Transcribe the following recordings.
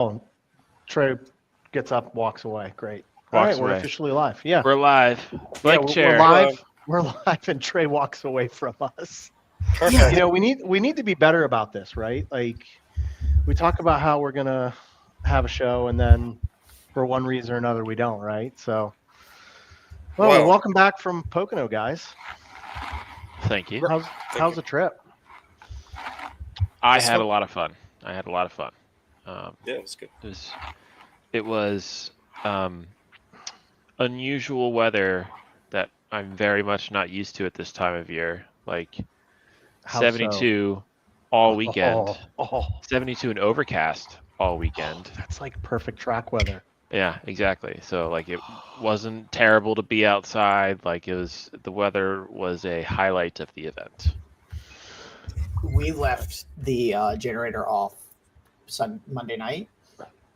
Oh, Trey gets up, walks away. Great. All Walks right, we're away. officially live. Yeah. We're live. Yeah, Blank we're chair. live. We're live, and Trey walks away from us. Perfect. You know, we need to be better about this, right? Like, we talk about how we're gonna have a show, and then for one reason or another, we don't, right? So, well, welcome back from Pocono, guys. Thank you. How's the trip? I had a lot of fun. Yeah, it was good. It was unusual weather that I'm very much not used to at this time of year. Like How 72 all weekend. 72 and overcast all weekend. That's like perfect track weather. Yeah, exactly. So like it wasn't terrible to be outside. Like the weather was a highlight of the event. We left the generator off Monday night,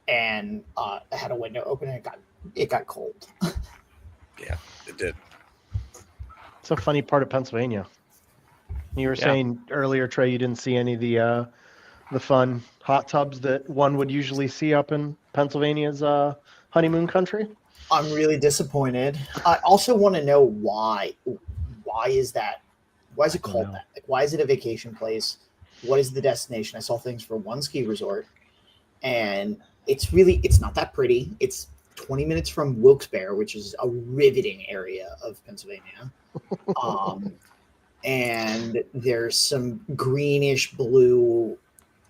and I had a window open, and it got cold. Yeah, it did. It's a funny part of Pennsylvania. You were saying earlier, Trey, you didn't see any of the fun hot tubs that one would usually see up in Pennsylvania's honeymoon country. I'm really disappointed. I also want to know why. Why is that? Why is it called that? Like, why is it a vacation place? What is the destination? I saw things for one ski resort, and it's not that pretty. It's 20 minutes from Wilkes-Barre, which is a riveting area of Pennsylvania. And there's some greenish blue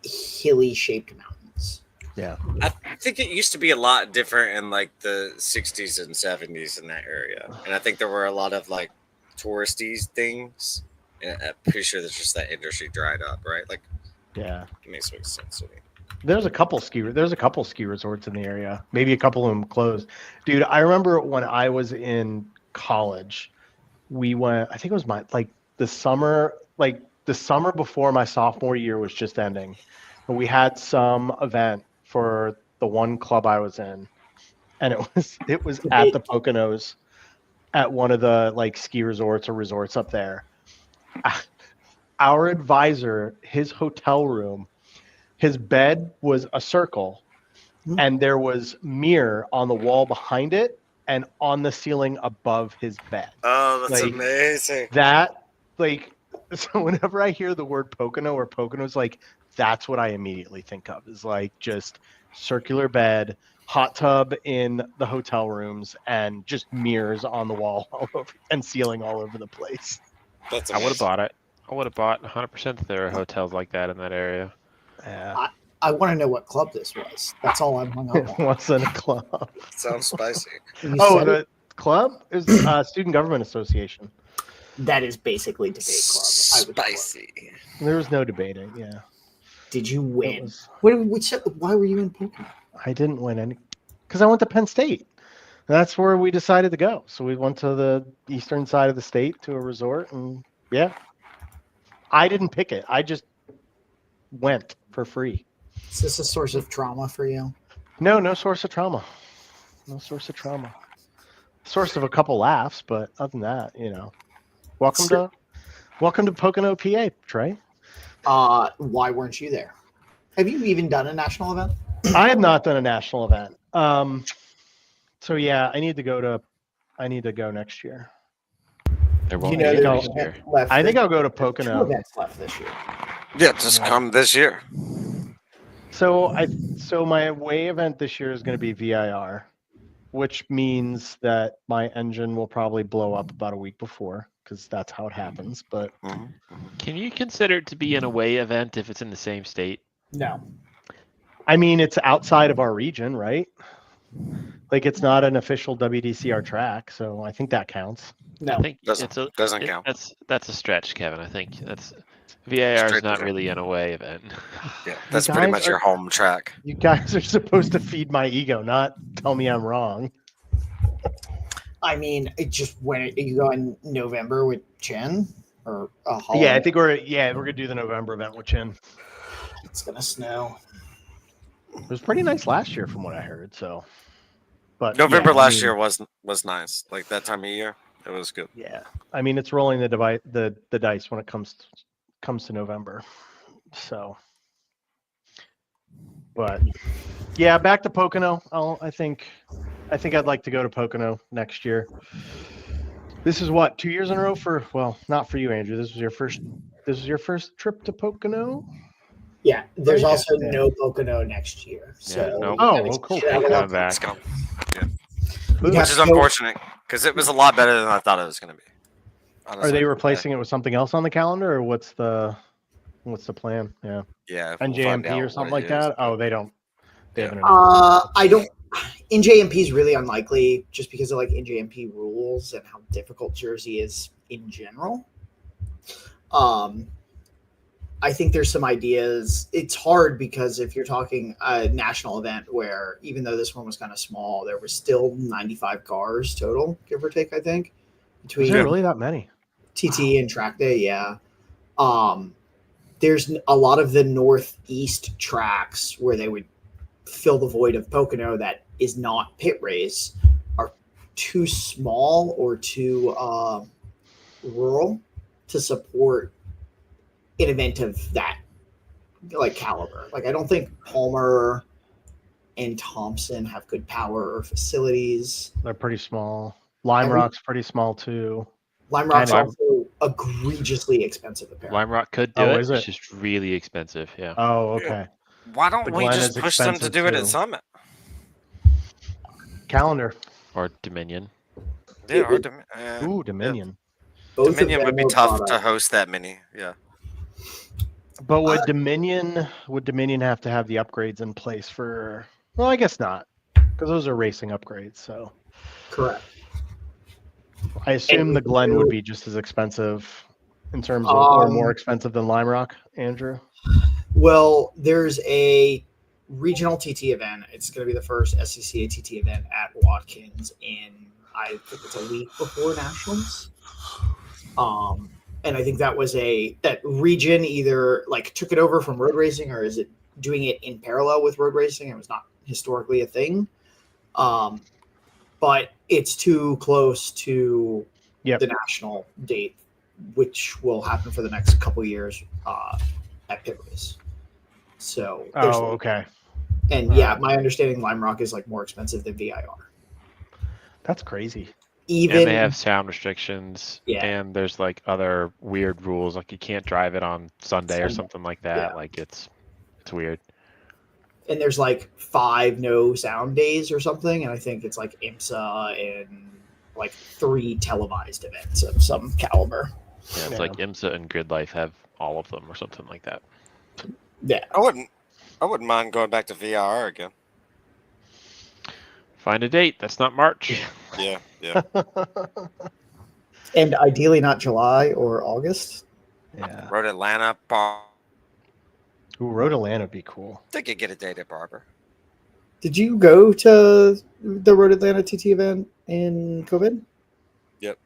hilly shaped mountains. Yeah. I think it used to be a lot different in like the 60s and 70s in that area. And I think there were a lot of like touristy things. And I'm pretty sure that's just that industry dried up, right? Like, yeah, it makes sense to me. There's a couple ski resorts in the area. Maybe a couple of them closed. Dude, I remember when I was in college, we went, I think it was the summer before my sophomore year was just ending. And we had some event for the one club I was in. And it was at the Poconos at one of the like ski resorts or resorts up there. Our advisor, his hotel room, his bed was a circle, and there was mirror on the wall behind it and on the ceiling above his bed. Oh, that's amazing. So whenever I hear the word Pocono or Poconos, like that's what I immediately think of is like just circular bed, hot tub in the hotel rooms, and just mirrors on the wall all over and ceiling all over the place. That's I would have bought it. I would have bought 100% that there are hotels like that in that area. Yeah. I want to know what club this was. That's all I'm hung up on. It wasn't a club. Sounds spicy. The club is the Student Government Association. That is basically debate club. Spicy. There was no debating. Yeah. Did you win? Why were you in Pocono? I didn't win any because I went to Penn State. That's where we decided to go. So we went to the eastern side of the state to a resort, and yeah, I didn't pick it. I just went for free. Is this a source of trauma for you? No source of trauma. No source of trauma. Source of a couple laughs, but other than that, welcome to Pocono, PA, Trey. Why weren't you there? Have you even done a national event? I have not done a national event. So yeah, I need to go next year. There won't be next year. I think I'll go to Pocono. 2 events left this year. Yeah, just come this year. So my away event this year is going to be VIR, which means that my engine will probably blow up about a week before because that's how it happens. But can you consider it to be an away event if it's in the same state? No. I mean, it's outside of our region, right? Like it's not an official WDCR track, so I think that counts. No, I think doesn't count. That's a stretch, Kevin. I think VIR is not really an away event. Yeah, that's pretty much your home track. You guys are supposed to feed my ego, not tell me I'm wrong. I mean, it just when you go in November with Chin or a holiday. Yeah, I think we're gonna do the November event with Chin. It's gonna snow. It was pretty nice last year, from what I heard. So, but November last year was nice. Like that time of year, it was good. Yeah, I mean, it's rolling the dice when it comes to November. So, But yeah, back to Pocono. I think I'd like to go to Pocono next year. This is what, 2 years in a row for, well, not for you, Andrew. This was your first trip to Pocono? Yeah, there's Right? also Yeah. no Pocono next year. So Yeah, nope. Oh, cool. Yeah, Ain't well, coming back. Let's go. You'd Which have is to go- unfortunate because it was a lot better than I thought it was going to be. Are Honestly. they replacing it with something else on the calendar, or what's the plan? Yeah, Yeah, we'll find NJMP out or what something it like is, that. but- Oh, they don't. They haven't announced. I don't. NJMP is really unlikely just because of like NJMP rules and how difficult Jersey is in general. I think there's some ideas. It's hard because if you're talking a national event where even though this one was kind of small, there were still 95 cars total, give or take. I think Is between there really that many? TT and track day. Yeah. There's a lot of the northeast tracks where they would fill the void of Pocono that is not pit race are too small or too rural to support an event of that like caliber. Like I don't think Palmer and Thompson have good power or facilities. They're pretty small. Lime Rock's pretty small too. Lime Rock's Kind also egregiously expensive apparently. Lime Rock could do Oh, it. is it? It's just really expensive. Yeah. Oh, okay. Why don't The we Glen just is push them to expensive, do it too. at Summit? Calendar. Or Dominion. Yeah, or Ooh, Dominion. Both of Dominion them would be are tough brought to up. host that many. Yeah. But would Dominion have to have the upgrades in place for? Well, I guess not, because those are racing upgrades. So Correct. I assume And the Glen would be just as expensive in terms of, or more expensive than Lime Rock, Andrew. Well, there's a regional TT event. It's going to be the first SCCA TT event at Watkins I think it's a week before Nationals. And I think that region either like took it over from road racing or is it doing it in parallel with road racing? It was not historically a thing. But it's too close to the national date, which will happen for the next couple of years at pit race. So, okay. And yeah, my understanding Lime Rock is like more expensive than VIR. That's crazy. And they have sound restrictions. Yeah. And there's like other weird rules, like you can't drive it on Sunday or something like that. Yeah. Like it's weird. And there's like 5 no sound days or something, and I think it's like IMSA and like 3 televised events of some caliber. Yeah, it's like IMSA and Grid Life have all of them or something like that. Yeah, I wouldn't mind going back to VIR again. Find a date. That's not March. Yeah. and ideally not July or August. Yeah. Road Atlanta. Ooh, Road Atlanta would be cool. They could get a date at Barber. Did you go to the Road Atlanta TT event in COVID? Yep.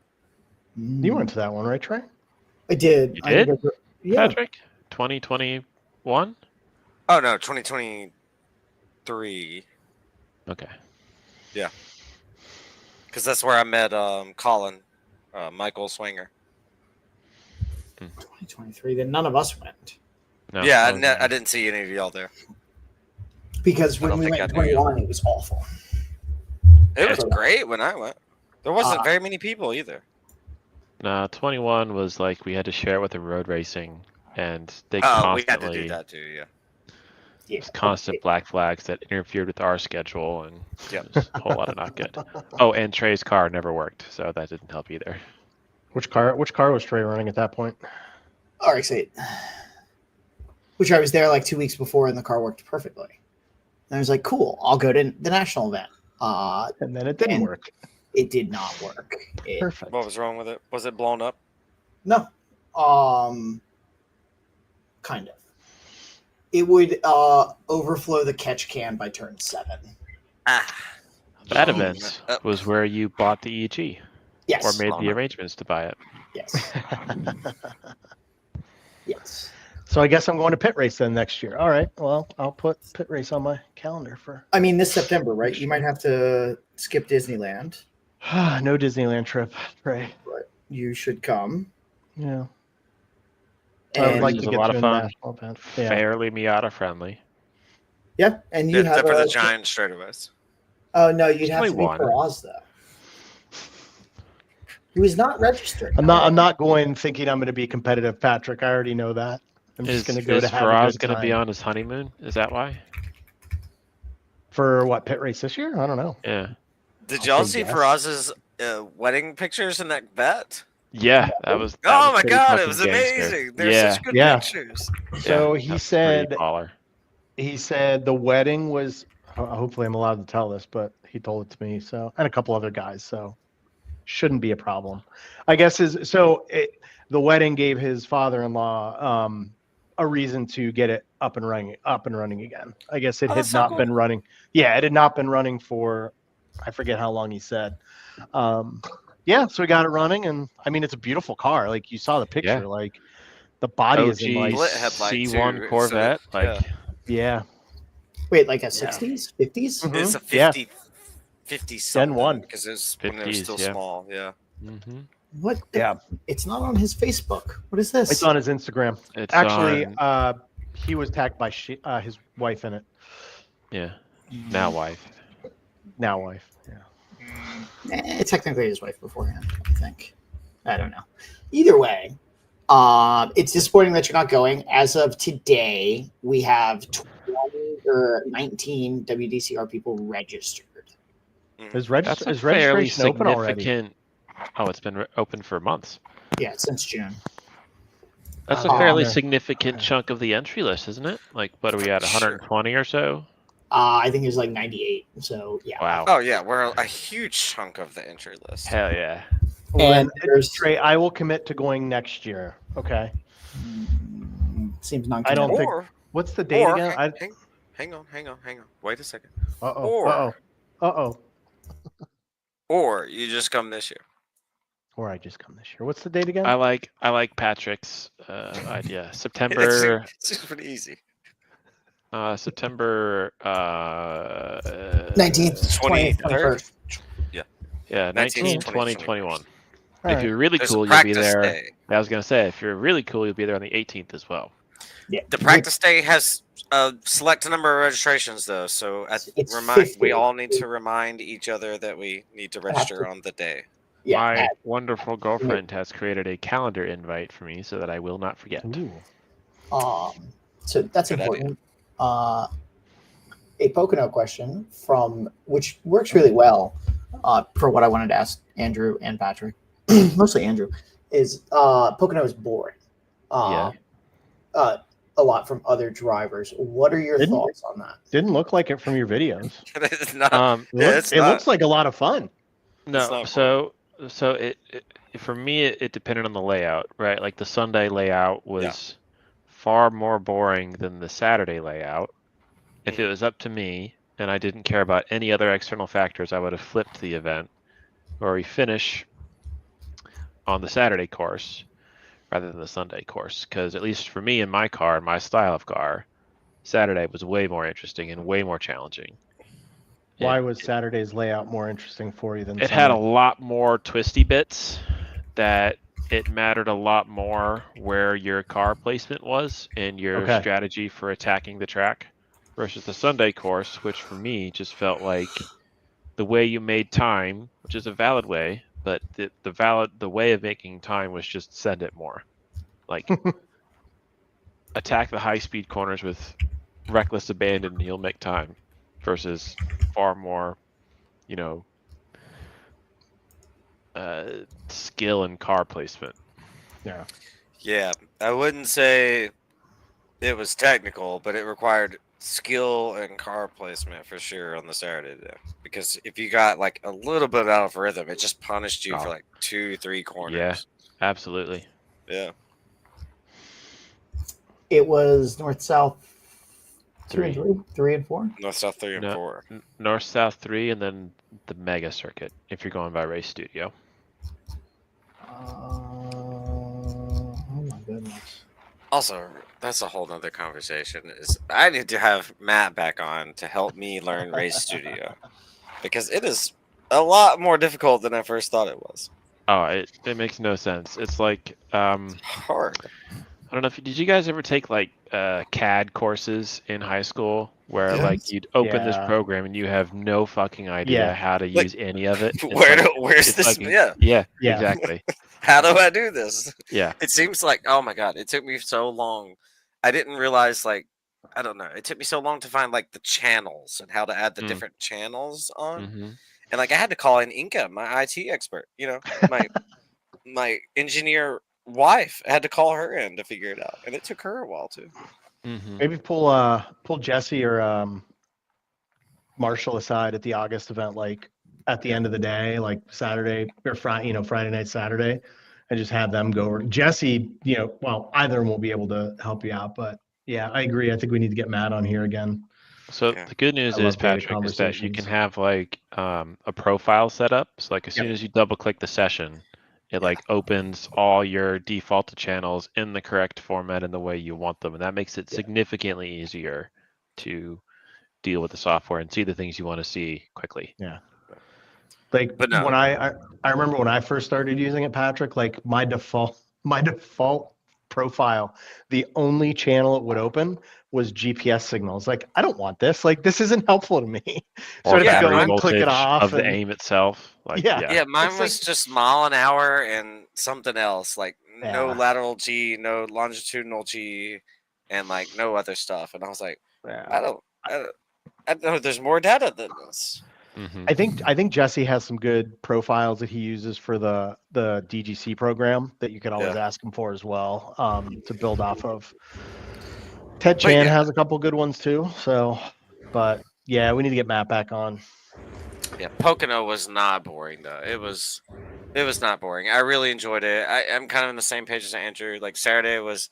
You went to that one, right, Trey? I did. You did? Yeah. Patrick? 2021? Oh no, 2023. Okay. Yeah. Because that's where I met Colin, Michael Swinger. 2023. Then none of us went. No. Yeah, that was nice. I didn't see any of y'all there. Because I when don't we think went in I knew you. 21, it was awful. It was Yeah. great when I went. There wasn't very many people either. No, 21 was like we had to share it with the road racing, and they Oh, we constantly had to do that too. Yeah. Yeah. constant black flags that interfered with our schedule, and Yep. it was a whole lot of not good. Oh, and Trey's car never worked, so that didn't help either. Which car was Trey running at that point? RX-8. Which I was there like 2 weeks before, and the car worked perfectly. And I was like, cool, I'll go to the national event. And then it didn't And- work. It did not work. Perfect. What was wrong with it? Was it blown up? No. Kind of. It would overflow the catch can by turn 7. That Oh, event uh, was where you bought the EG Yes. or made the Mama. arrangements to buy it. Yes. Yes. So I guess I'm going to pit race then next year. All right. Well, I'll put pit race on my calendar for I mean, this September, right? You might have to skip Disneyland, no Disneyland trip, Trey. but you should come. Yeah. I would And like This to is get a lot to of a fun. national event. Yeah. Fairly Miata friendly. Yeah, and you have except for the giant straightaways. Oh no, you'd have only to be one. Faraz though. He was not registered. I'm not going thinking I'm going to be competitive, Patrick. I already know that. I'm just going to go to have a Faraz good going to be time. on his honeymoon? Is that why? For what, pit race this year? I don't know. Yeah. Did I'll y'all say see yes. Faraz's wedding pictures in that bet? Yeah, that was. Oh my pretty god, it fucking was gangster. amazing! They're Yeah, such good Yeah. pictures. So that he was said pretty baller. the wedding was. Hopefully, I'm allowed to tell this, but he told it to me. So, and a couple other guys. So, shouldn't be a problem. I guess the wedding gave his father-in-law a reason to get it up and running again. I guess it Oh, had that's so not cool. been running. Yeah, it had not been running for, I forget how long he said. Yeah, so we got it running, and I mean, it's a beautiful car. Like you saw the picture, Yeah. like the body is in like, Split headlight, C1 too, so Corvette, yeah. like yeah, Wait, like a 60s, 50s? Mhm. It's a Yeah. 50 something. 1. Because it's when it was 50s, still yeah. small. Yeah. hmm What? Yeah. It's not on his Facebook. What is this? It's on his Instagram. It's Actually, on, he was tagged by his wife in it. yeah, now wife. Now wife. Yeah. Technically his wife beforehand, I think. I don't know. Either way, it's disappointing that you're not going. As of today, we have 20 or 19 WDCR people registered. Is That's a is fairly registration open already? significant. Oh, it's been open for months. Yeah, since June. That's a Oh, fairly there. significant Okay. chunk of the entry list, isn't it? Like, what are we at? 120 or so? I think it was like 98. So yeah. Wow. Oh, yeah. We're a huge chunk of the entry list. Hell yeah. And Well, there's Trey, I will commit to going next year. Okay. seems non. I don't think. Or, What's the date or again? hang on. Wait a second. Uh oh. or- Uh oh. Uh oh. Or you just come this year. Or I just come this year. What's the date again? I like Patrick's idea. September It's just pretty easy. September 19th, 20th, 21st. yeah, 19, 19, 20, 20, 21. All If right. you're really There's cool, a you'll be practice there. day. I was gonna say, if you're really cool, you'll be there on the 18th as well. Yeah. The practice day has a select number of registrations, though. So It's we 50. all need to remind each other that we need to register on the day. Yeah. My wonderful girlfriend has created a calendar invite for me so that I will not forget. Ooh. So that's Good idea. important. A Pocono question from which works really well for what I wanted to ask Andrew and Patrick, mostly Andrew, is Pocono is boring. Yeah. A lot from other drivers. What are your thoughts on that? Didn't look like it from your videos. It's not. It looks like a lot of fun. No, not so it for me it depended on the layout, right? Like the Sunday layout was far more boring than the Saturday layout. If it was up to me and I didn't care about any other external factors, I would have flipped the event where we finish on the Saturday course rather than the Sunday course. Because at least for me in my car, my style of car, Saturday was way more interesting and way more challenging. Why was Saturday's layout more interesting for you than It had a Sunday? lot more twisty bits that it mattered a lot more where your car placement was and your Okay. strategy for attacking the track versus the Sunday course, which for me just felt like the way you made time, which is a valid way, but the way of making time was just send it more. Like attack the high speed corners with reckless abandon and you'll make time versus far more, skill and car placement. Yeah. Yeah, I wouldn't say it was technical, but it required skill and car placement for sure on the Saturday day. Because if you got like a little bit out of rhythm, it just punished you for like 2-3 corners. Yeah, absolutely. Yeah. It was north, south, 2 and 3. 3, 3 and 4. North, South 3 and No. 4. North South 3 and then the mega circuit if you're going by race studio. Oh my goodness. Also, that's a whole nother conversation. Is I need to have Matt back on to help me learn Race Studio. Because it is a lot more difficult than I first thought it was. Oh, it makes no sense. It's like Hard. I don't know if did you guys ever take like CAD courses in high school where Yeah. like you'd open this Yeah. program and you have no fucking idea Yeah. how to Like, use any of it. It's Where's it's this? fucking- Yeah. yeah, Yeah. exactly. How do I do this? Yeah. It seems like, oh my god, it took me so long. I didn't realize, like, I don't know. It took me so long to find like the channels and how to add the Mm. different channels on. hmm And like I had to call in Inca, my IT expert. My engineer wife. I had to call her in to figure it out, and it took her a while too. hmm Maybe pull Jesse or Marshall aside at the August event, like at the end of the day, like Saturday or Friday, Friday night, Saturday, and just have them go over. Jesse, well, either of them will be able to help you out, but yeah, I agree. I think we need to get Matt on here again. So Okay. the good news I is, love data Patrick, is that you can conversations. have like a profile set up. So like as Yep. soon as you double click the session, it like opens all your defaulted channels in the correct format and the way you want them. And that makes it Yeah. significantly easier to deal with the software and see the things you want to see quickly. Yeah. Like But no. when I remember when I first started using it, Patrick, like my default profile, the only channel it would open was GPS signals. Like, I don't want this. Like, this isn't helpful to me. So Or I have to battery go and click it voltage off. of the and- aim itself. Like Yeah. Yeah, mine It's was like- just mile an hour and something else, like no Yeah. lateral G, no longitudinal G, and like no other stuff. And I was like, I don't know. There's more data than this. Mhm. I think Jesse has some good profiles that he uses for the DGC program that you could always ask him for as well, to build off of. Ted Chan has a couple good ones too. So, but yeah, we need to get Matt back on. Yeah, Pocono was not boring though. It was not boring. I really enjoyed it. I'm kind of on the same page as Andrew. Like Saturday was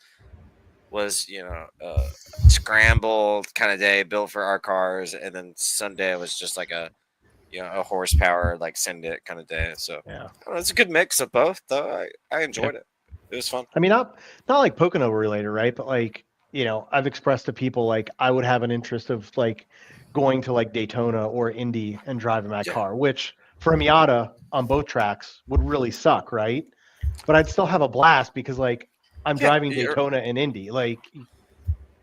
scrambled kind of day built for our cars, and then Sunday was just like a horsepower like send it kind of day. So Yeah. I don't know, it's a good mix of both though. I enjoyed it. It was fun. I mean, not like Pocono related, right? But like, I've expressed to people like I would have an interest of like going to like Daytona or Indy and driving that car, which for a Miata on both tracks would really suck, right? But I'd still have a blast because like I'm driving Daytona and Indy. Like,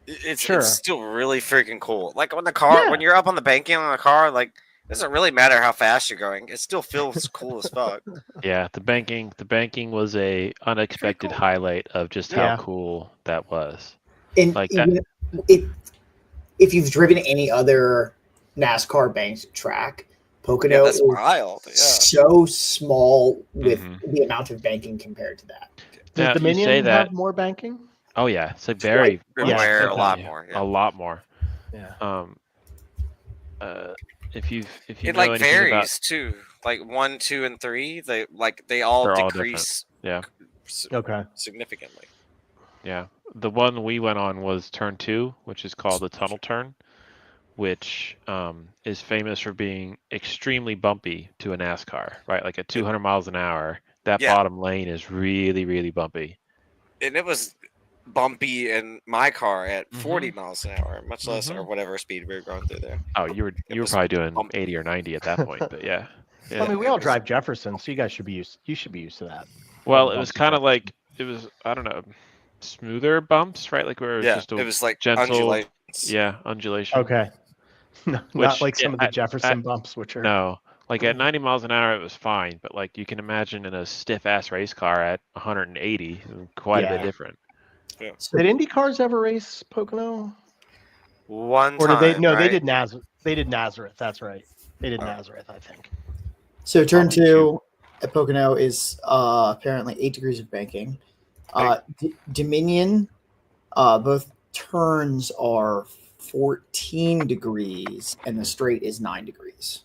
it's Sure. it's still really freaking cool. Like when the car, when you're up on the banking on the car, like it doesn't really matter how fast you're going. It still feels cool as fuck. Yeah, the banking was a unexpected cool. highlight of just how Yeah. cool that was. And Like even if you've driven any other NASCAR banked track, Pocono that's is wild. Yeah. so small with Mhm. the amount of banking compared to that. does Now, if you Dominion say that- have more banking? Oh yeah, it's a very Everywhere, okay. a lot more. a Yeah. lot more. Yeah. If you It know like anything varies about, too. Like 1, 2, and 3, they They're all all decrease yeah, Okay. significantly. yeah. The one we went on was turn 2, which is called the tunnel turn, which is famous for being extremely bumpy to a NASCAR, right? Like at 200 miles an hour, that Yeah. bottom lane is really, really bumpy. And it was bumpy in my car at Mhm. 40 miles an hour, much less Mhm. or whatever speed we were going through there. Oh, you were was probably doing bumpy. 80 or 90 at that point, but yeah. I mean, we it all was- drive Jefferson, so you should be used to that. Well, Well, it was bumpy kind of Jefferson. like it was, I don't know, smoother bumps, right? Like where it was Yeah, just a it was like gentle, undulations. yeah, undulation. Okay. Not Which, like some yeah, of the Jefferson bumps, which are No, like at 90 miles an hour, it was fine, but like you can imagine in a stiff ass race car at 180, quite a bit Yeah. different. Did Indy cars ever race Pocono? One Or time, did they? No, they right? did Nazareth. They did Nazareth. That's right. They did Oh. Nazareth, I think. So turn Probably 2 at Pocono is apparently 8 degrees of banking. Dominion, both turns are 14 degrees, and the straight is 9 degrees.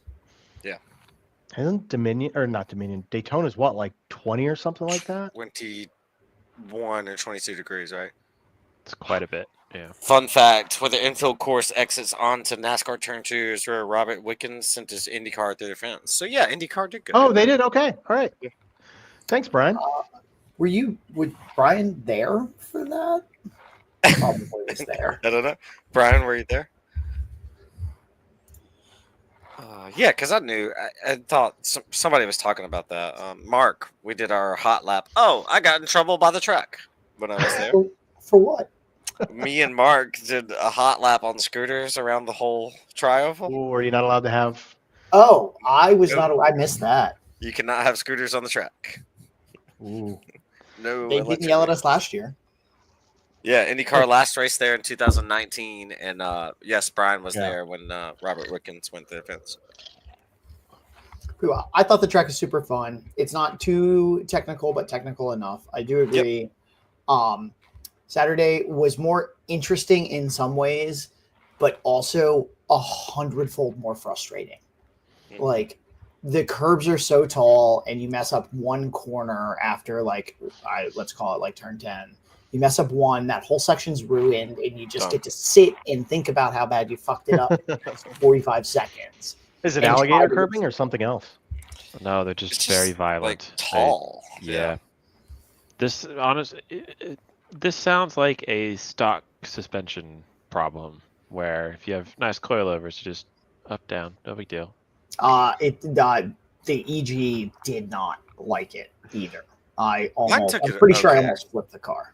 Isn't Dominion or not Dominion? Daytona's what, like 20 or something like that? 21 or 22 degrees, right? It's quite a bit. Yeah. Fun fact, where the infield course exits onto NASCAR Turn 2 is where Robert Wickens sent his IndyCar through the fence. So yeah, IndyCar did good. Oh, they did. Okay, all right. Yeah. Thanks, Brian. Was Brian there for that? Probably was there. I don't know. Brian, were you there? Yeah, because I knew. I thought somebody was talking about that. Mark, we did our hot lap. Oh, I got in trouble by the track when I was there. For what? Me and Mark did a hot lap on scooters around the whole trioval. Ooh, are you not allowed to have? Oh, I was Nope. not. I missed that. You cannot have scooters on the track. Ooh, No They didn't electric yell at us vehicles. last year. Yeah, IndyCar last race there in 2019, and yes, Brian was Yeah. there when Robert Wickens went to the fence. I thought the track is super fun. It's not too technical, but technical enough. I do agree. Saturday was more interesting in some ways, but also 100-fold more frustrating. Mhm. Like the curbs are so tall, and you mess up one corner after let's call it like turn 10. You mess up one, that whole section's ruined, and you just Done. get to sit and think about how bad you fucked it up in the next 45 seconds. is it And alligator try to- curbing or something else? No, they're just It's very just, violent. like tall. Yeah. This this sounds like a stock suspension problem where if you have nice coilovers, you just up down, no big deal. The EG did not like it either. I'm took it pretty sure I okay. almost flipped the car.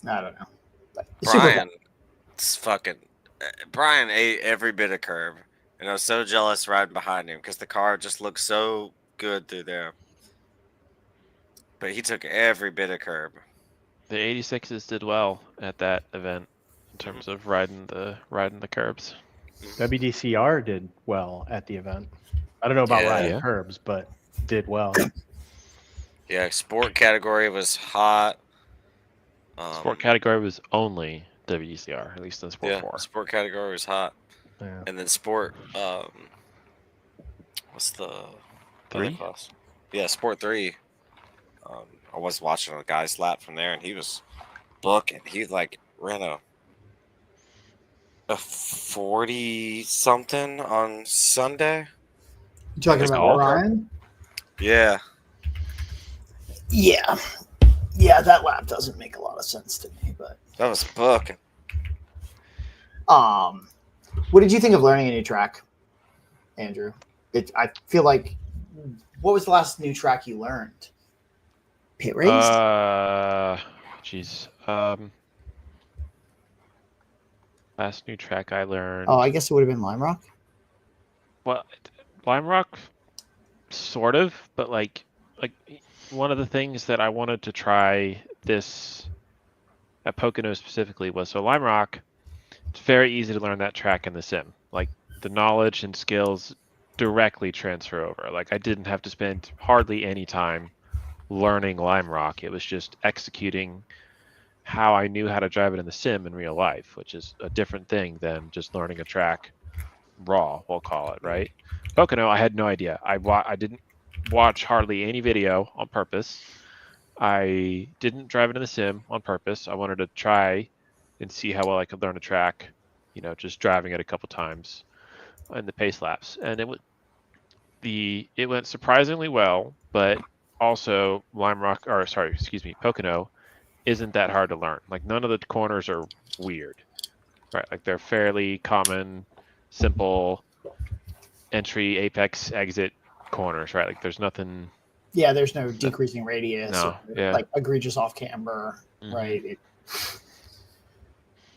I don't know. But it's super fun. Brian ate every bit of curb, and I was so jealous riding behind him because the car just looked so good through there. But he took every bit of curb. The 86s did well at that event in terms of riding the curbs. WDCR did well at the event. I don't know about Yeah. riding Yeah. curbs, but did well. Yeah, sport category was hot. Sport category was only WDCR, at least in Sport Yeah, 4. sport category was hot. Yeah. And then sport, what's the other 3? class? Yeah, sport 3. I was watching a guy's lap from there, and he was booking. He ran a 40 something on Sunday. You talking Like about all? Ryan? Yeah, Yeah, that lap doesn't make a lot of sense to me. But that was booking. what did you think of learning a new track, Andrew? I feel like, what was the last new track you learned? Pit race? Jeez. Last new track I learned. I guess it would have been Lime Rock. Well, Lime Rock, sort of, but like one of the things that I wanted to try this at Pocono specifically was so Lime Rock. It's very easy to learn that track in the sim. Like the knowledge and skills directly transfer over. Like I didn't have to spend hardly any time learning Lime Rock. It was just executing how I knew how to drive it in the sim in real life, which is a different thing than just learning a track raw, we'll call it, right? Pocono, I had no idea. I didn't watch hardly any video on purpose. I didn't drive it in the sim on purpose. I wanted to try and see how well I could learn a track, just driving it a couple times in the pace laps. And it went surprisingly well, but also Pocono isn't that hard to learn. Like none of the corners are weird, right? Like they're fairly common, simple entry, apex, exit corners, right? Like there's nothing. Yeah, there's no decreasing radius. No, yeah. Like egregious off camber, Mhm. right?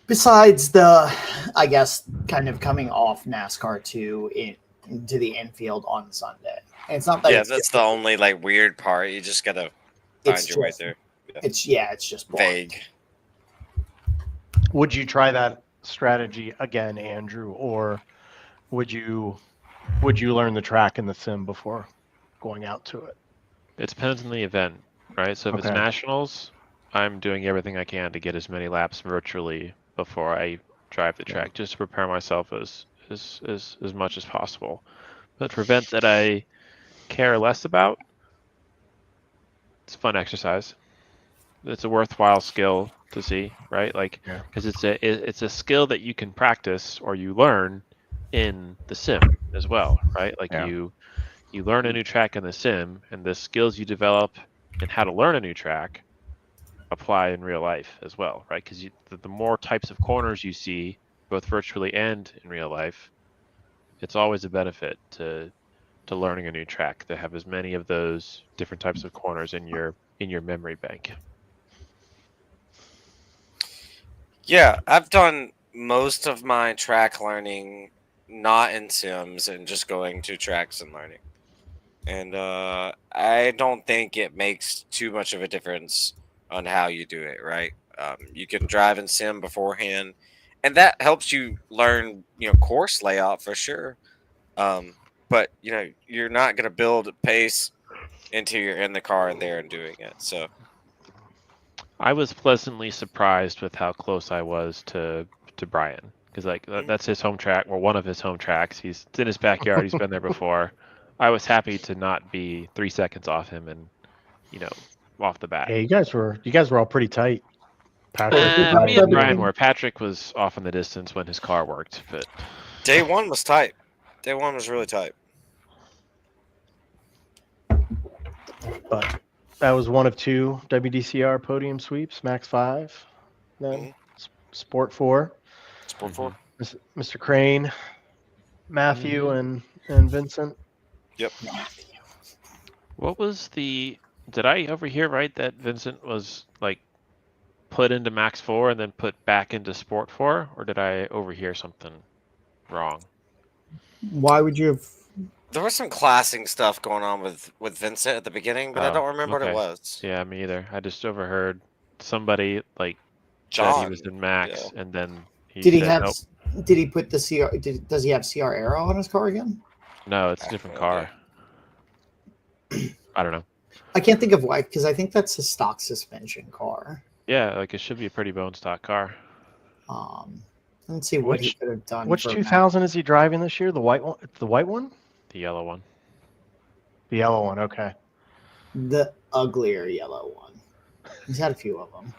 Besides the, I guess, kind of coming off NASCAR into the infield on Sunday. And it's not that Yeah, that's the only weird part. You just gotta find your way through. It's just Vague. Would you try that strategy again, Andrew, or would you learn the track in the sim before going out to it? It depends on the event, right? So if it's Okay. nationals, I'm doing everything I can to get as many laps virtually before I drive the track, just to prepare myself as much as possible. But for events that I care less about, it's a fun exercise. It's a worthwhile skill to see, right? Because it's a skill that you can practice or you learn in the sim as well, right? You learn a new track in the sim, and the skills you develop and how to learn a new track apply in real life as well, right? Because the more types of corners you see, both virtually and in real life, it's always a benefit to learning a new track to have as many of those different types of corners in your memory bank. Yeah, I've done most of my track learning not in sims and just going to tracks and learning. And I don't think it makes too much of a difference on how you do it, right? You can drive in sim beforehand, and that helps you learn, course layout for sure. But you're not going to build pace until you're in the car and there and doing it. So I was pleasantly surprised with how close I was to Brian, because that's his home track, or one of his home tracks. It's in his backyard. He's been there before. I was happy to not be 3 seconds off him, and off the bat. Yeah, you guys were all pretty tight. Patrick, Me and Brian were. Patrick was off in the distance when his car worked, but day one was tight. Day one was really tight. But that was one of 2 WDCR podium sweeps, Max 5, then Sport 4. Sport 4. Mr. Crane, Matthew, and Vincent. Yep. What was did I overhear right that Vincent was put into Max 4 and then put back into Sport 4, or did I overhear something wrong? Why would you have? There was some classing stuff going on with Vincent at the beginning, but I don't remember what it was. Yeah, me either. I just overheard somebody John said he was in Max, and then did he have? Nope. Did he put the CR? Does he have CR Aero on his car again? No, it's a different car. I don't know. I can't think of why, because I think that's a stock suspension car. Yeah, it should be a pretty bone stock car. Let's see what he could have done. Which 2000 is he driving this year? The white one? The white one? The yellow one. The yellow one, okay. The uglier yellow one. He's had a few of them.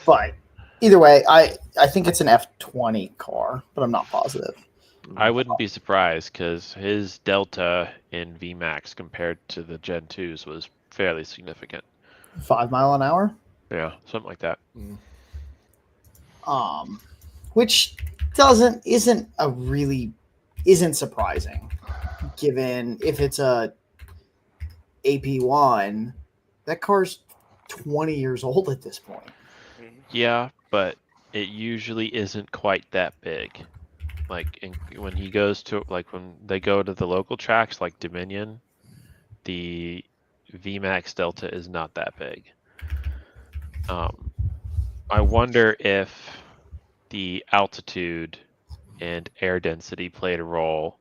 But either way, I think it's an F20 car, but I'm not positive. I wouldn't be surprised because his delta in VMAX compared to the Gen 2s was fairly significant. 5 mile an hour? Yeah, something like that. Which isn't surprising, given if it's a AP1, that car's 20 years old at this point. Yeah, but it usually isn't quite that big. When he goes to when they go to the local tracks like Dominion, the VMAX Delta is not that big. I wonder if the altitude and air density played a role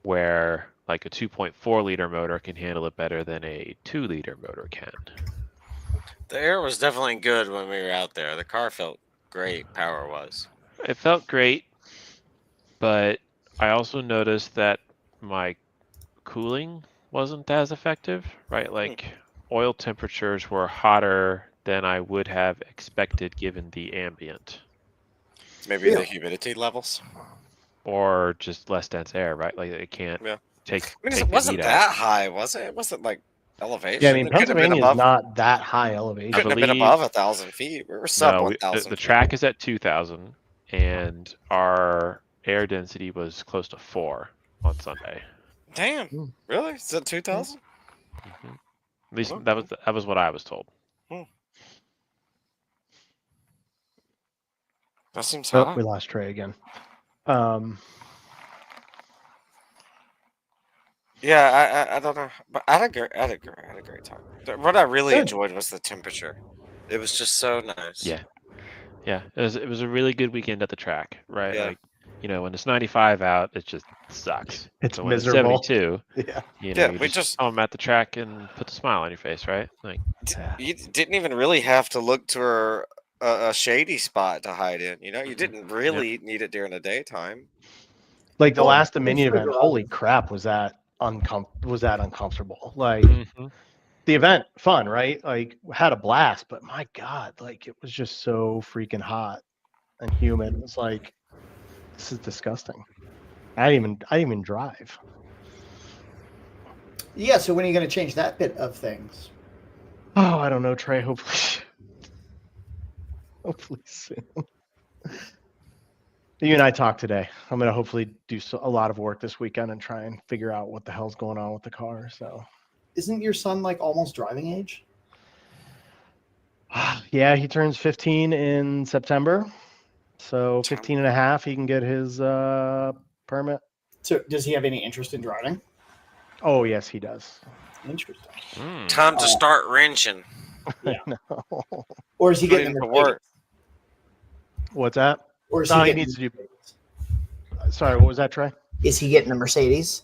where a 2.4 liter motor can handle it better than a 2 liter motor can. The air was definitely good when we were out there. The car felt great power-wise. It felt great, but I also noticed that my cooling wasn't as effective, right? Oil temperatures were hotter than I would have expected given the ambient. Maybe the humidity levels? Or just less dense air, right? It can't take. It wasn't that high, was it? It wasn't elevation. Yeah, I mean, Pennsylvania is not that high elevation. Couldn't have been above 1,000 feet. We were sub 1,000. The track is at 2,000, and our air density was close to 4 on Sunday. Damn, really? Is it 2,000? Mm-hmm. At least that was what I was told. That seems high. We lost Trey again. Yeah, I don't know, but I had a great time. What I really enjoyed was the temperature. It was just so nice. Yeah. It was a really good weekend at the track, right? Yeah. When it's 95 out, it just sucks. It's when miserable. It's 72. Yeah. We just I'm at the track and put the smile on your face, right? You didn't even really have to look to a shady spot to hide in. You didn't really need it during the daytime. The last Dominion event, holy crap, was that uncomfortable. The event, fun, right? Had a blast, but my God, it was just so freaking hot and humid. It's this is disgusting. I didn't even drive. Yeah, so when are you going to change that bit of things? Oh, I don't know, Trey. Hopefully soon. You and I talked today. I'm going to hopefully do a lot of work this weekend and try and figure out what the hell's going on with the car. So, isn't your son almost driving age? Yeah, he turns 15 in September. So 15 and a half, he can get his permit. So, does he have any interest in driving? Oh, yes, he does. Interesting. Time to start wrenching. Yeah. No. Or is he Put getting it the to work. What's that? Or is No, he he getting needs to do. Sorry, what was that, Trey? Is he getting the Mercedes?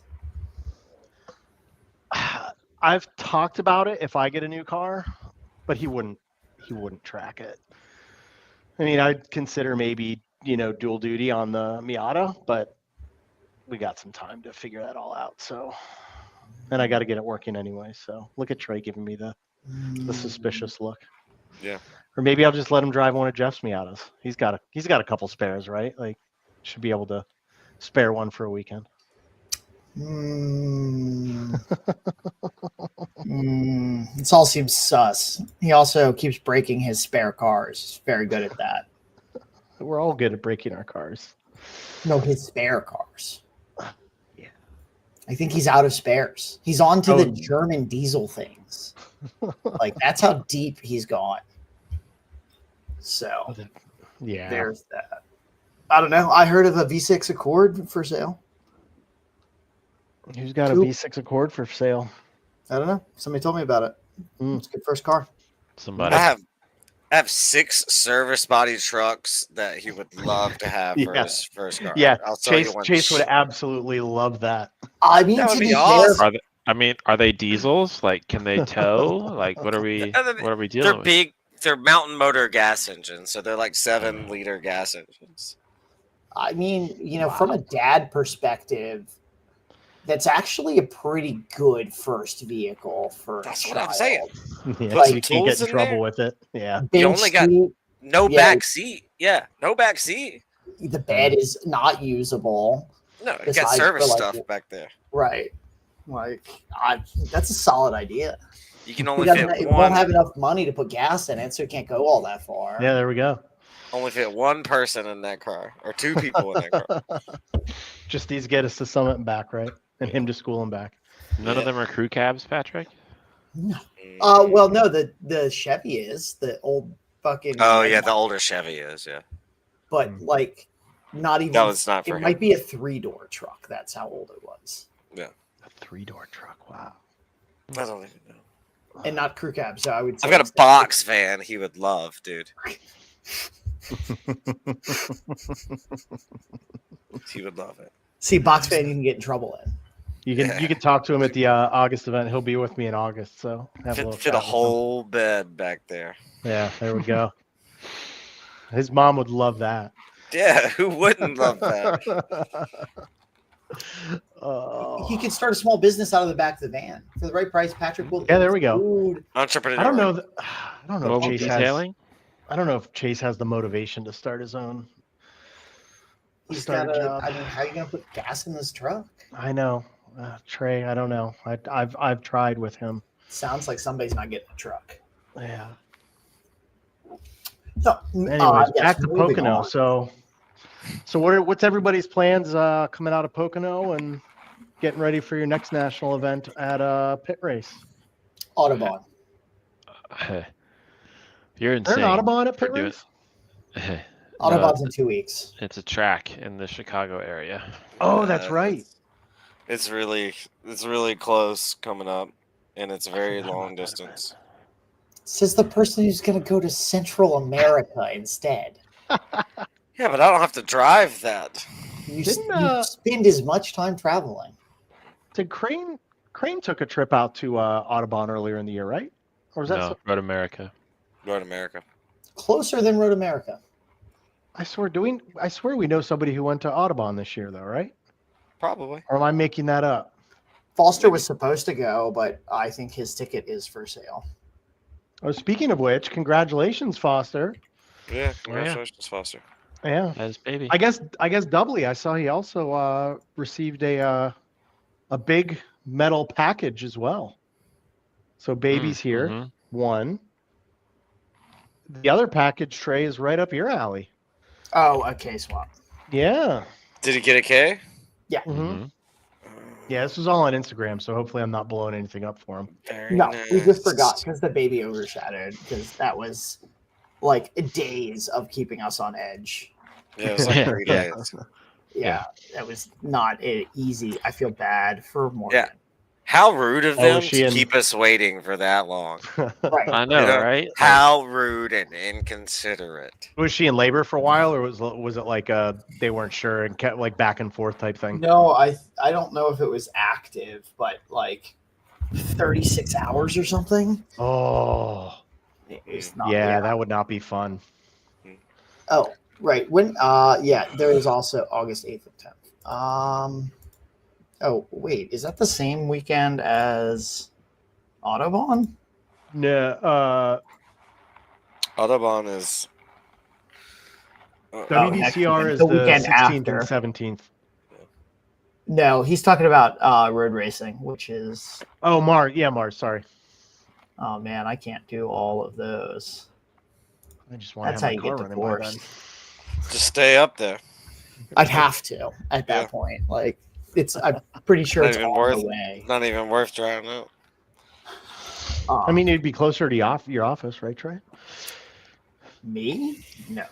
I've talked about it if I get a new car, but he wouldn't track it. I mean, I'd consider maybe, dual duty on the Miata, but we got some time to figure that all out. So, and I got to get it working anyway. So look at Trey giving me the suspicious look. Yeah. Or maybe I'll just let him drive one of Jeff's Miatas. He's got a couple spares, right? Like, should be able to spare one for a weekend. This all seems sus. He also keeps breaking his spare cars. He's very good at that. We're all good at breaking our cars. No, his spare cars. Yeah. I think he's out of spares. He's on to the German diesel things. Like, that's how deep he's gone. So, yeah. There's that. I don't know. I heard of a V6 Accord for sale. Who's got a V6 Accord for sale? I don't know. Somebody told me about it. It's a good first car. Somebody. I have 6 service body trucks that he would love to have for his first car. Yeah, I'll tell you one. Chase would absolutely love that. I mean, That would to be be awesome. fair, Are they diesels? Like, can they tow? Like, what are we dealing They're with? big. They're mountain motor gas engines, so they're like 7-liter gas engines. I mean, from a dad perspective, that's actually a pretty good first vehicle for That's a what I'm child. saying. Yeah, Like, so you can't get tools in in trouble there? with it. Yeah. You only got seat, no back seat. Yeah, no back seat. the bed is not usable. No, you got Besides service for, like, stuff back there. Right. Like, that's a solid idea. You can He only doesn't, fit he one. won't have enough money to put gas in it, so he can't go all that far. Yeah, there we go. Only fit one person in that car, or 2 people in that car. Just these get us to Summit and back, right? And him to school and back. None of them are crew cabs, Patrick? No. Well, no, the Chevy is the old fucking. Oh yeah, the older Chevy is, yeah. But like, not even. That was not for It him. might be a 3-door truck. That's how old it was. Yeah. A 3-door truck. Wow. I don't even know. And not crew cab. So I would say I've got a box van he would love, dude. He would love it. See, box van you can get in trouble in. You can talk to him at the August event. He'll be with me in August, so have a little Fit chat a with him. whole bed back there. Yeah, there we go. His mom would love that. Yeah, who wouldn't love that? He could start a small business out of the back of the van for the right price. Patrick will. Yeah, there we go. Food. Entrepreneur. I don't know. I don't know if Mobile Chase has. detailing? I don't know if Chase has the motivation to start his own. He's start got a a. job. I mean, how are you gonna put gas in this truck? I know, Trey. I don't know. I've tried with him. Sounds like somebody's not getting a truck. Yeah. So, Anyways, yes, back to moving Pocono. on. So what's everybody's plans coming out of Pocono and getting ready for your next national event at Pit Race? Audubon. You're Is there insane. an Audubon at Pit for doing- Race? Audubon's in 2 weeks. It's a track in the Chicago area. Oh, that's right. It's really close coming up, and it's a very forgot long about that distance. Says the person who's going to go to Central America instead. Yeah, but I don't have to drive that. You Didn't, spend as much time traveling. Did Crane took a trip out to Audubon earlier in the year, right? Or was that? No, Road America. North America. Closer than Road America. I swear we know somebody who went to Audubon this year, though, right? Probably. Or am I making that up? Foster was supposed to go, but I think his ticket is for sale. Oh, speaking of which, congratulations, Foster. Yeah, congratulations, Foster. Yeah. As baby. I guess doubly. I saw he also received a big metal package as well. So baby's here. Mhm. One. The other package tray is right up your alley. Oh, a K swap. Yeah. Did he get a K? Mm-hmm. Mhm. Yeah, this was all on Instagram, so hopefully I'm not blowing anything up for him. Very No, we just nice. forgot because the baby overshadowed because that was like days of keeping us on edge. Yeah, it was like 3 Yeah. days. Yeah, that was not easy. I feel bad for Morgan. Yeah. How rude of Oh, them was she to in- keep us waiting for that long. Right. I know, You know, right? Like, How rude and inconsiderate. Was she in labor for a while, or was it like they weren't sure and kept like back and forth type thing? No, I don't know if it was active, but like 36 hours or something. Oh, It's not. yeah, that would not be fun. Oh, right. When yeah, there was also August 8th and 10th. Oh, wait, is that the same weekend as Autobahn? No, Autobahn is. WBCR is the the weekend 16th after. and 17th. No, he's talking about road racing, which is Oh, Mars. Sorry, oh man, I can't do all of those. I just want That's to how have you my get car running by then. divorced. Just stay up there. I'd have to at that Yeah. point. Like I'm pretty sure Not it's even on worth- the way. Not even worth driving out. I mean, it'd be closer to your office, right, Trey? Me? No.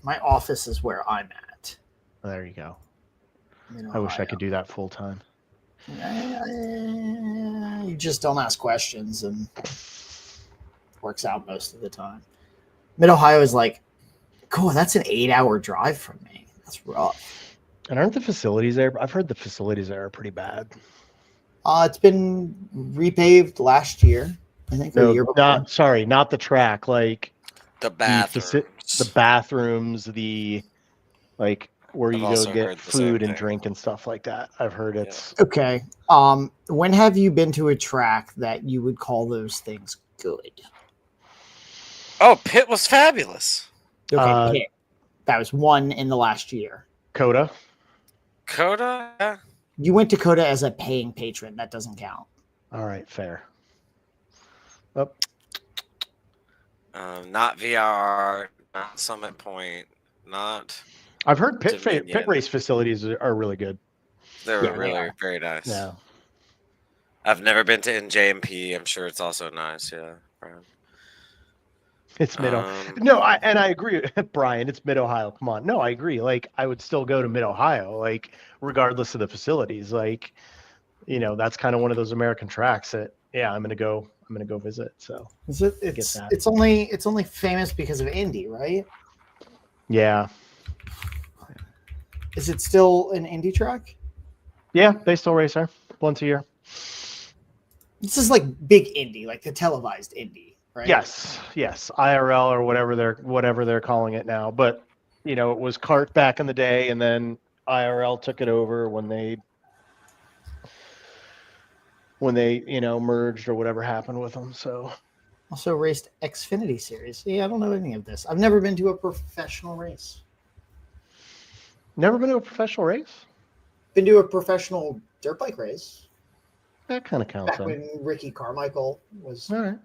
My office is where I'm at. There you go. in I wish I Ohio. could do that full time. You just don't ask questions and works out most of the time. Mid Ohio is like, cool, that's an 8-hour drive from me. That's rough. And aren't the facilities there? I've heard the facilities there are pretty bad. It's been repaved last year, I think, or the year before. Not the track. Like The the bathrooms. bathrooms, the like where I've you go also get heard the same food and thing. drink and stuff like that. I've heard it's Okay. When have you been to a track that you would call those things good? Oh, Pitt was fabulous. Okay, Pitt. That was one in the last year. Coda. Coda? Yeah. You went to Coda as a paying patron. That doesn't count. All right, fair. Not VRR, not Summit Point, not. I've heard pit Dominion. race facilities are really good. They were Yeah, they really are. very nice. Yeah. I've never been to NJMP. I'm sure it's also nice. Yeah. Brian. It's mid. Um, No, I agree, Brian. It's Mid Ohio. Come on. No, I agree. Like I would still go to Mid Ohio, like regardless of the facilities. Like, that's kind of one of those American tracks that I'm gonna go visit. So Is it? get It's that. it's only famous because of Indy, right? yeah, Is it still an Indy track? they still race there once a year. This is like big Indy, like the televised Indy, right? Yes, IRL or whatever they're calling it now. But it was CART back in the day, and then IRL took it over when they merged or whatever happened with them. So Also raced Xfinity Series. Yeah, I don't know any of this. I've never been to a professional race. never been to a professional race. Been to a professional dirt bike race That kind of counts. back when Ricky Carmichael was All right.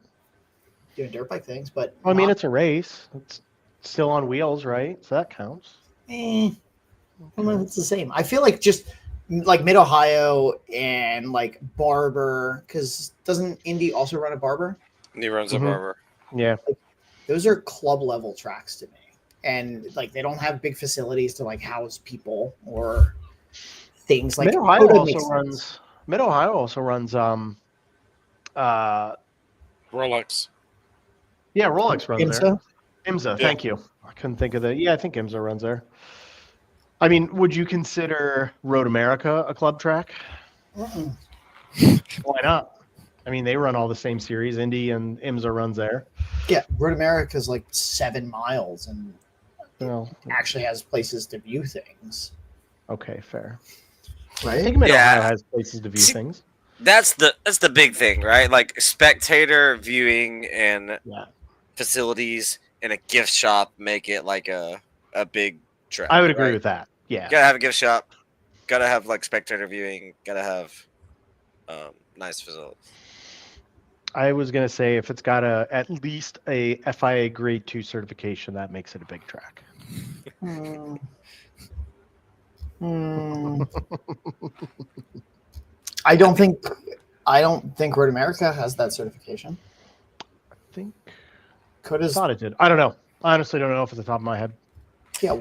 doing dirt bike things, but Well, I mean, not- it's a race. It's still on wheels, right? So that counts. I don't know if it's the same. I feel like just like Mid Ohio and like Barber, because doesn't Indy also run at Barber? he runs a Mhm. barber. Yeah. Those are club level tracks to me, and like they don't have big facilities to like house people or things like Mid Ohio Coda also makes sense. runs. Mid Ohio also runs. Rolex. Yeah, Rolex runs there. IMSA? IMSA. Yeah. Thank you. I couldn't think of the. Yeah, I think IMSA runs there. I mean, would you consider Road America a club track? Mm-mm. Why not? I mean, they run all the same series. Indy and IMSA runs there. Yeah, Road America is like 7 miles and Well, actually has places to view things. okay, fair. I Right? think Mid Yeah. Ohio has places to view See- things. That's the big thing, right? Like spectator viewing and Yeah. facilities and a gift shop make it like a big track. I would agree right? with that. Yeah. Gotta have a gift shop. Gotta have like spectator viewing. Gotta have nice facilities. I was gonna say if it's got at least a FIA Grade 2 certification, that makes it a big track. Hmm. I don't think Road America has that certification. I think Coda's thought it did. I don't know. I honestly don't know off the top of my head. yeah.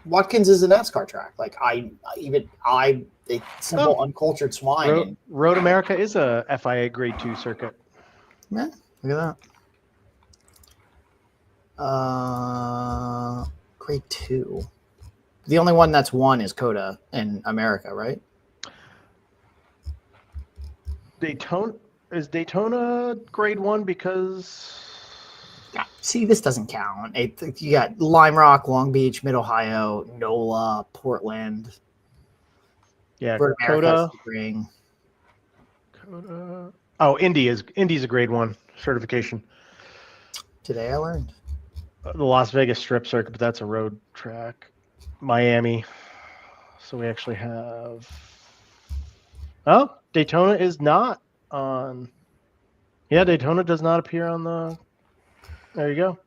Watkins is a NASCAR track. Like a simple uncultured swine. Road America is a FIA Grade 2 circuit. Yeah, look at that. Grade 2. The only one that's 1 is Coda in America, right? Daytona Grade 1 because see, this doesn't count. You got Lime Rock, Long Beach, Mid Ohio, NOLA, Portland. Yeah, Coda. Oh, Indy's a Grade 1 certification. Today I learned. The Las Vegas Strip Circuit, but that's a road track. Miami. So we actually have. Oh, Daytona is not on. Yeah, Daytona does not appear on the. There you go.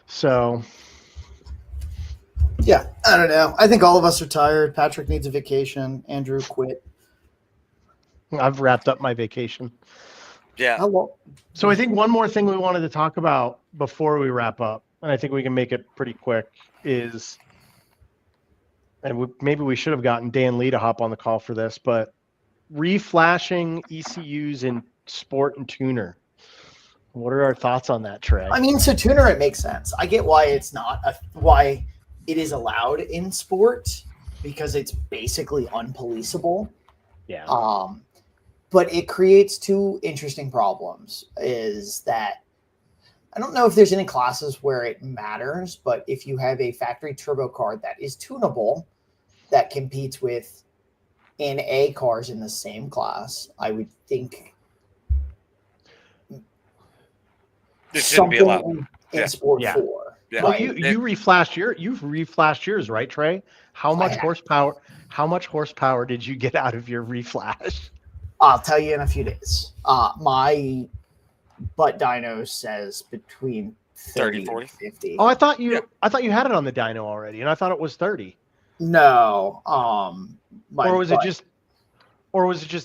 So. Yeah, I don't know. I think all of us are tired. Patrick needs a vacation. Andrew quit. I've wrapped up my vacation. Yeah. So I think one more thing we wanted to talk about before we wrap up, and I think we can make it pretty quick, is, and maybe we should have gotten Dan Lee to hop on the call for this, but reflashing ECUs in sport and tuner. What are our thoughts on that, Trey? I mean, so tuner, it makes sense. I get why it's not why it is allowed in sport, because it's basically unpoliceable. Yeah. But it creates two interesting problems. Is that I don't know if there's any classes where it matters, but if you have a factory turbo car that is tunable, that competes with NA cars in the same class, I would think this shouldn't be allowed in Sport 4. Yeah. Well, you've reflashed yours, right, Trey? How much horsepower did you get out of your reflash? I'll tell you in a few days. My butt dyno says between 30 40 and 50. Oh, I thought you had it on the dyno already, and I thought it was 30. No. Or was it just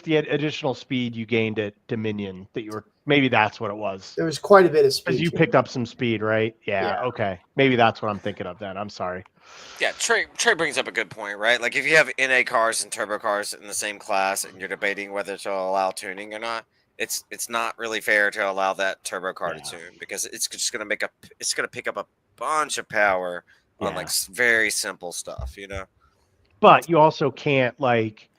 the additional speed you gained at Dominion that you were? Maybe that's what it was. There was quite a bit of speed. Because you picked up some speed, right? Yeah. Okay. Maybe that's what I'm thinking of then. I'm sorry. Yeah, Trey brings up a good point, right? Like if you have NA cars and turbo cars in the same class, and you're debating whether to allow tuning or not, it's not really fair to allow that turbo car to tune, because it's just going to pick up a bunch of power on like very simple stuff, you know. But you also can't, like,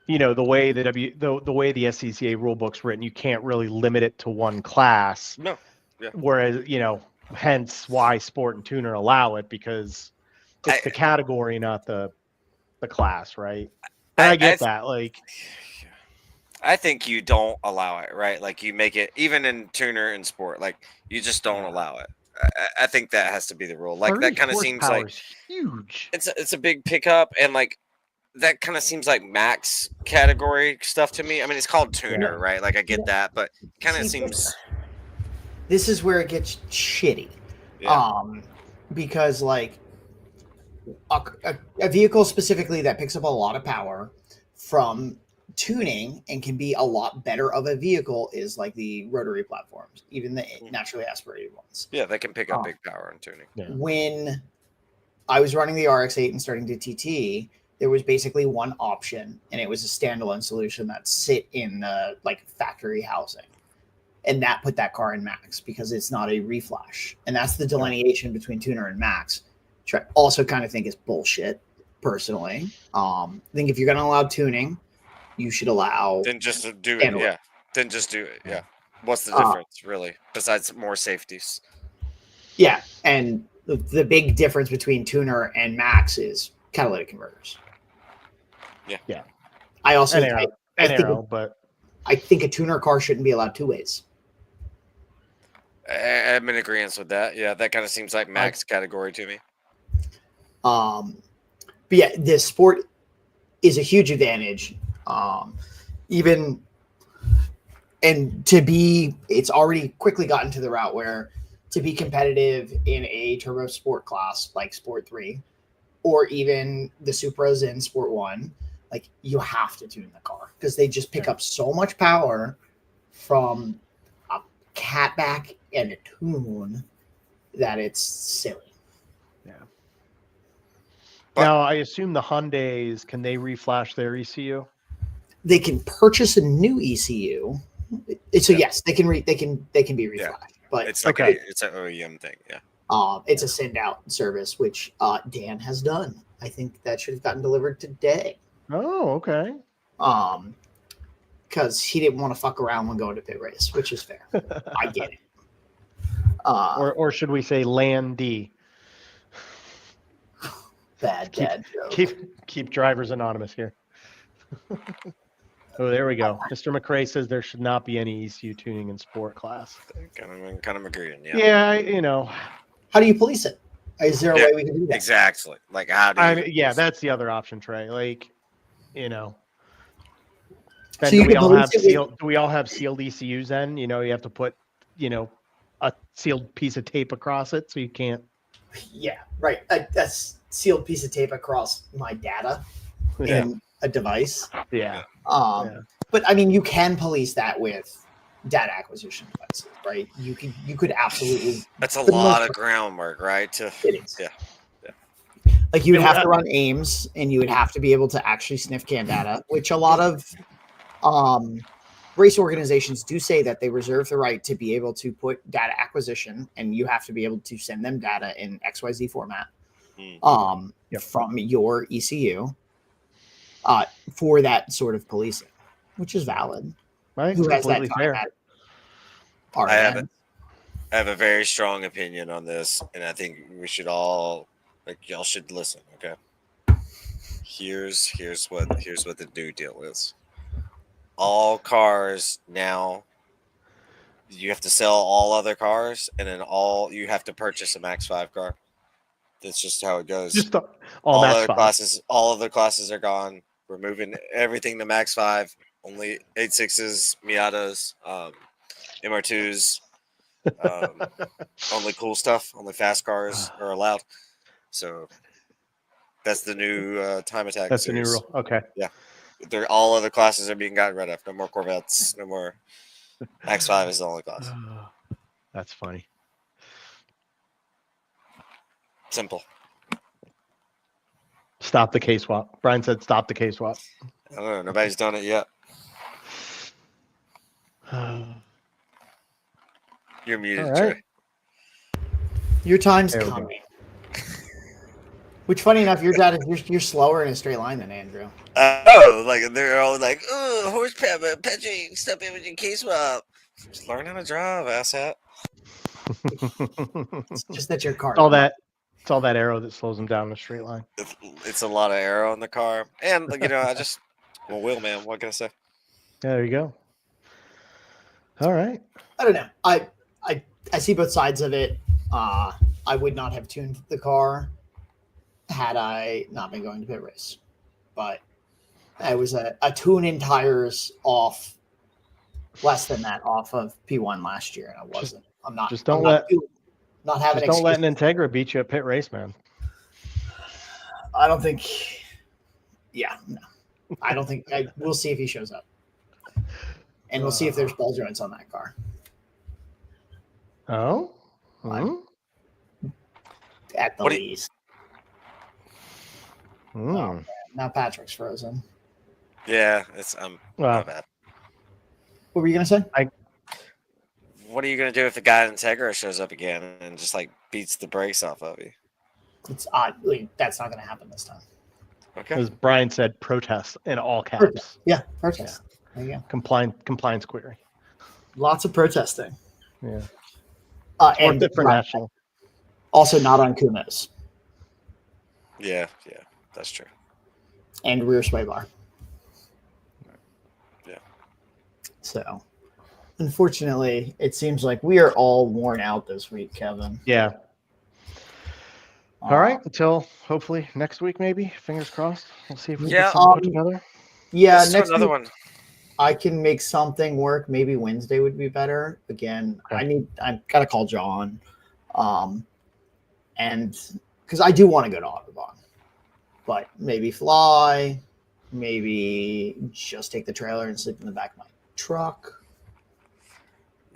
you know, the way the way the SCCA rulebook's written, you can't really limit it to one class. No. Yeah. Whereas, you know, hence why sport and tuner allow it, because it's the category, not the class, right? And I get that. Like, I think you don't allow it, right? Like you make it even in tuner and sport, like you just don't allow it. I think that has to be the rule. Like that kind of seems like huge. It's a big pickup, and like that kind of seems like max category stuff to me. I mean, it's called tuner, right? Like I get that, but kind of seems. This is where it gets shitty, because like a vehicle specifically that picks up a lot of power from tuning and can be a lot better of a vehicle is like the rotary platforms, even the naturally aspirated ones. Yeah, they can pick up big power in tuning. Yeah. When I was running the RX-8 and starting to TT, there was basically one option, and it was a standalone solution that sit in the like factory housing. And that put that car in max because it's not a reflash. And that's the delineation between tuner and max, which I also kind of think is bullshit, personally. I think if you're going to allow tuning, you should allow. Then just do it. Yeah. Then just do it. Yeah. What's the difference, really, besides more safeties? Yeah. And the big difference between tuner and max is catalytic converters. Yeah. Yeah. I also I think a tuner car shouldn't be allowed two ways. I'm in agreement with that. Yeah, that kind of seems like max category to me. But yeah, this sport is a huge advantage. It's already quickly gotten to the route where to be competitive in a turbo sport class like Sport 3, or even the Supras in Sport 1, like you have to tune the car because they just pick up so much power from a catback and a tune that it's silly. Yeah. But- Now I assume the Hyundais, can they reflash their ECU? They can purchase a new ECU. So yes, they can be reflashed, but It's like it's an OEM thing. Yeah. it's a send out service, which Dan has done. I think that should have gotten delivered today. Oh, okay. Because he didn't want to fuck around when going to pit race, which is fair. I get it. Or should we say Land D? Bad dad joke. Keep drivers anonymous here. Oh, there we go. Mr. McRae says there should not be any ECU tuning in sport class. Kind of agreeing. Yeah. Yeah, How do you police it? Is there a way we can do that? Exactly. Like how do you? that's the other option, Trey. Like, then So do you we can all police have it with- sealed? Do we all have sealed ECUs? Then you have to put a sealed piece of tape across it, so you can't. Yeah, right. A sealed piece of tape across my data in a device. Yeah. But I mean, you can police that with data acquisition devices, right? You could absolutely. That's a for the most lot part, of groundwork, right? It is. Yeah. Like you would have to run aims, and you would have to be able to actually sniff CAN data, which a lot of race organizations do say that they reserve the right to be able to put data acquisition, and you have to be able to send them data in XYZ format from your ECU for that sort of policing, which is valid. Right. Who has that Completely time fair. at our I have end? I have a very strong opinion on this, and I think we should all y'all should listen. Okay. Here's what the new deal is. All cars now, you have to sell all other cars, and then you have to purchase a Max 5 car. That's just how it goes. Just all Max other 5. classes, all other classes are gone. We're moving everything to Max 5. Only 86s, Miatas, MR2s, only cool stuff. Only fast cars are allowed. So that's the new time attack. That's series. the new rule. Okay. Yeah. All other classes are being gotten rid of. No more Corvettes. No more. Max 5 is the only class. That's funny. Simple. Stop the K-swap. Brian said stop the K-swap. I don't know. Nobody's done it yet. You're muted, All right. Trey. Your time's There we go. coming. Which, funny enough, your data you're slower in a straight line than Andrew. They're all like, oh, horsepower, Patrick, stop it with your K-swap. Just learn how to drive, asshat. It's just that your car. It's all that arrow that slows them down in a straight line. It's a lot of arrow in the car, and I'm a wheelman. What can I say? Yeah, there you go. All right. I don't know. I see both sides of it. I would not have tuned the car had I not been going to pit race, but I was a tune in tires off less than that off of P1 last year, and I wasn't. I'm not. Just don't not having. Just don't let an Integra beat you at pit race, man. I don't think. Yeah, no. I don't think. We'll see if he shows up, and we'll see if there's ball joints on that car. Oh. Hmm? At the least. Hmm. Now Patrick's frozen. Yeah, it's Well, not bad. What were you gonna say? What are you gonna do if the guy in Integra shows up again and just beats the brakes off of you? It's odd. That's not gonna happen this time. Okay. as Brian said, protest in all caps. Protest. Yeah, protest. There you go. Compliance query. Lots of protesting. Yeah. And different national. also not on Kumos Yeah, that's true. and rear sway bar. Yeah. So, unfortunately, it seems like we are all worn out this week, Kevin. Yeah. All right. Until hopefully next week, maybe. Fingers crossed. We'll see if we can get something put together. Yeah, Let's do next another week, one. I can make something work. Maybe Wednesday would be better. Again, Okay. I gotta call John, and because I do want to go to Audubon. but maybe fly, maybe just take the trailer and sleep in the back of my truck.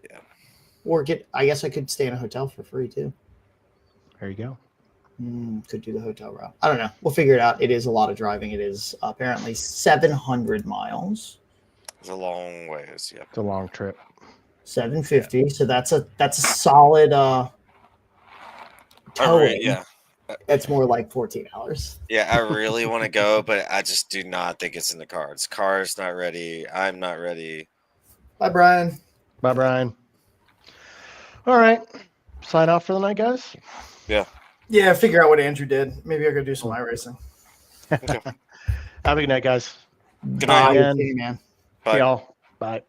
Yeah. Or I guess I could stay in a hotel for free too. There you go. Could do the hotel route. I don't know. We'll figure it out. It is a lot of driving. It is apparently 700 miles. It's a long ways. Yep. It's a long trip. 750. Yeah. So that's a solid towing. Yeah. That's more like 14 hours. Yeah, I really want to go, but I just do not think it's in the cards. Car's not ready. I'm not ready. Bye, Brian. Bye, Brian. All right. Sign off for the night, guys. Yeah, figure out what Andrew did. Maybe I could do some iRacing. Okay. Have a good night, guys. Good night. Man. Bye. See y'all. Bye.